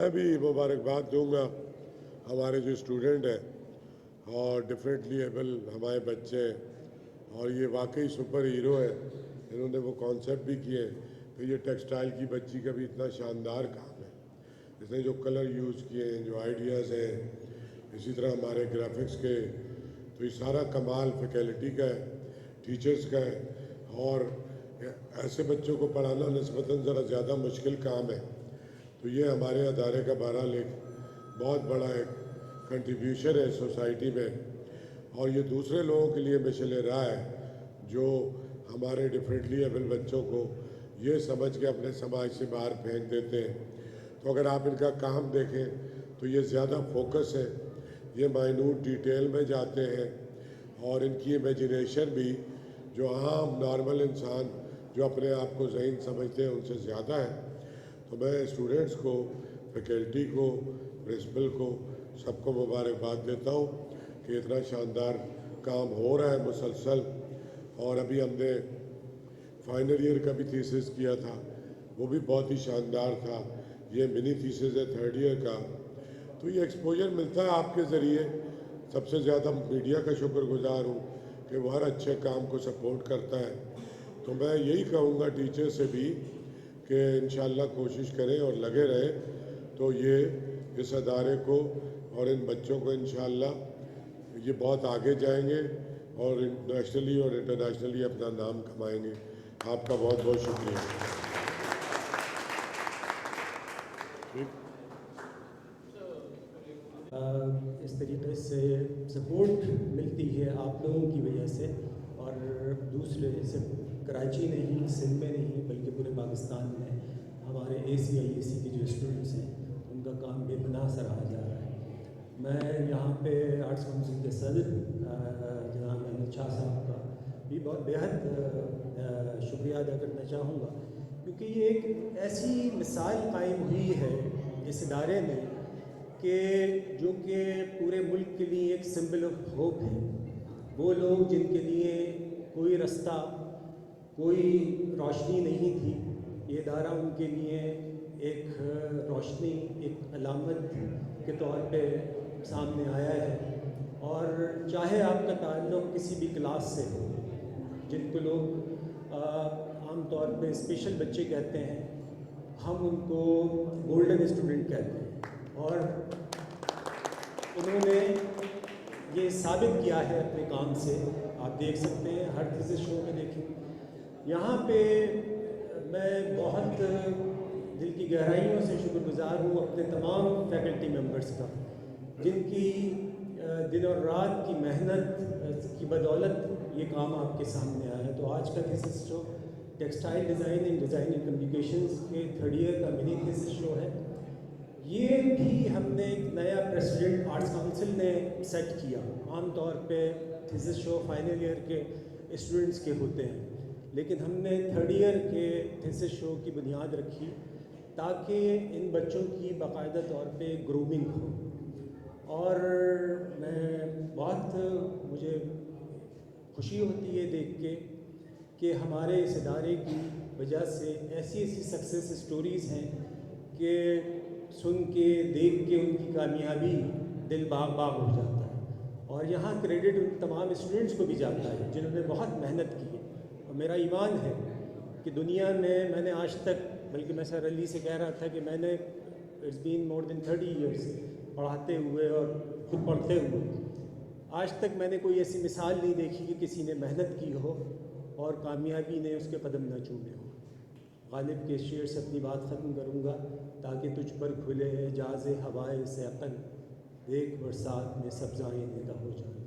मैं भी मुबारकबाद दूंगा हमारे जो स्टूडेंट हैं और डिफरेंटली एबल हमारे बच्चे हैं और ये वाकई सुपर हीरो है। इन्होंने वो कॉन्सेप्ट भी किए। फिर ये टेक्सटाइल की बच्ची का भी इतना शानदार काम है। इसने जो कलर यूज़ किए हैं, जो आइडियाज़ हैं, इसी तरह हमारे ग्राफिक्स के, तो ये सारा कमाल फैकल्टी का है, टीचर्स का है। और ऐसे बच्चों को पढ़ाना निस्बतन ज़रा ज़्यादा मुश्किल काम है। तो ये हमारे अदारे का बहरहाल एक बहुत बड़ा एक कंट्रीब्यूशन है सोसाइटी में। और ये दूसरे लोगों के लिए मिसाल राह है जो हमारे डिफरेंटली एबल बच्चों को ये समझ के अपने समाज से बाहर फेंक देते हैं। तो अगर आप इनका काम देखें तो ये ज़्यादा फोकस है, ये माइन्यूट डिटेल में जाते हैं और इनकी इमेजिनेशन भी जो आम नॉर्मल इंसान जो अपने आप को ज़हीन समझते हैं उनसे ज़्यादा है। तो मैं स्टूडेंट्स को, फैकल्टी को, प्रिंसिपल को, सबको मुबारकबाद देता हूँ कि इतना शानदार काम हो रहा है मुसलसल। और अभी हमने फाइनल ईयर का भी थीसिस किया था, वो भी बहुत ही शानदार था। ये मिनी थीसिस है थर्ड ईयर का। तो ये एक्सपोजर मिलता है आपके ज़रिए। सबसे ज़्यादा मीडिया का शुक्रगुजार हूँ कि वो हर अच्छे काम को सपोर्ट करता है। तो मैं यही कहूँगा टीचर से भी कि इंशाअल्लाह कोशिश करें और लगे रहें तो ये इस अदारे को और इन बच्चों को इंशाअल्लाह ये बहुत आगे जाएंगे और नेशनली और इंटरनेशनली अपना नाम कमाएंगे। आपका बहुत बहुत शुक्रिया। इस तरीके से सपोर्ट मिलती है आप लोगों की वजह से, और दूसरे सिर्फ कराची नहीं, सिंध में नहीं, बल्कि पूरे पाकिस्तान में हमारे ACIAC के जो स्टूडेंट्स हैं उनका काम बेपनाह सराहा जा रहा है। मैं यहाँ पे आर्ट्स काउंसिल के सदर जनाब अहमद शाह साहब का भी बहुत बेहद शुक्रिया अदा करना चाहूँगा, क्योंकि ये एक ऐसी मिसाल कायम हुई है इस इदारे में कि जो कि पूरे मुल्क के लिए एक सिंबल ऑफ होप है। वो लोग जिनके लिए कोई रास्ता, कोई रोशनी नहीं थी, ये इदारा उनके लिए एक रोशनी, एक अलामत के तौर पे सामने आया है। और चाहे आपका ताल्लुक़ किसी भी क्लास से हो, जिनको लोग आम तौर पे स्पेशल बच्चे कहते हैं, हम उनको गोल्डन स्टूडेंट कहते हैं। और उन्होंने ये साबित किया है अपने काम से। आप देख सकते हैं, हर थीसिस शो में देखें। यहाँ पे मैं बहुत दिल की गहराइयों से शुक्रगुजार हूँ अपने तमाम फैकल्टी मेंबर्स का, जिनकी दिन और रात की मेहनत की बदौलत ये काम आपके सामने आया है। तो आज का thesis show textile design and communications के थर्ड ईयर का मिनी थीसिस शो है। ये भी हमने एक नया प्रेसिडेंट आर्ट्स काउंसिल ने सेट किया। आम तौर पे थीसिस शो फाइनल ईयर के स्टूडेंट्स के होते हैं, लेकिन हमने थर्ड ईयर के थीसिस शो की बुनियाद रखी ताकि इन बच्चों की बाकायदा तौर पे ग्रूमिंग हो। और मुझे खुशी होती है देख के कि हमारे इस इदारे की वजह से ऐसी ऐसी सक्सेस स्टोरीज़ हैं कि सुन के, देख के उनकी कामयाबी दिल बाग बाग हो जाता है। और यहाँ क्रेडिट उन तमाम स्टूडेंट्स को भी जाता है जिन्होंने बहुत मेहनत की है। और मेरा ईमान है कि दुनिया में मैंने आज तक, बल्कि मैं सर अली से कह रहा था कि मैंने it's been more than 30 years पढ़ाते हुए और खुद पढ़ते हुए, आज तक मैंने कोई ऐसी मिसाल नहीं देखी कि किसी ने मेहनत की हो और कामयाबी ने उसके कदम न चूमे हो। गालिब के शेर से अपनी बात ख़त्म करूँगा, ताकि तुझ पर खुले एजाज़ हवाए से अक़ल, देख बरसात में सब्ज़ाएँ निदा हो जाए।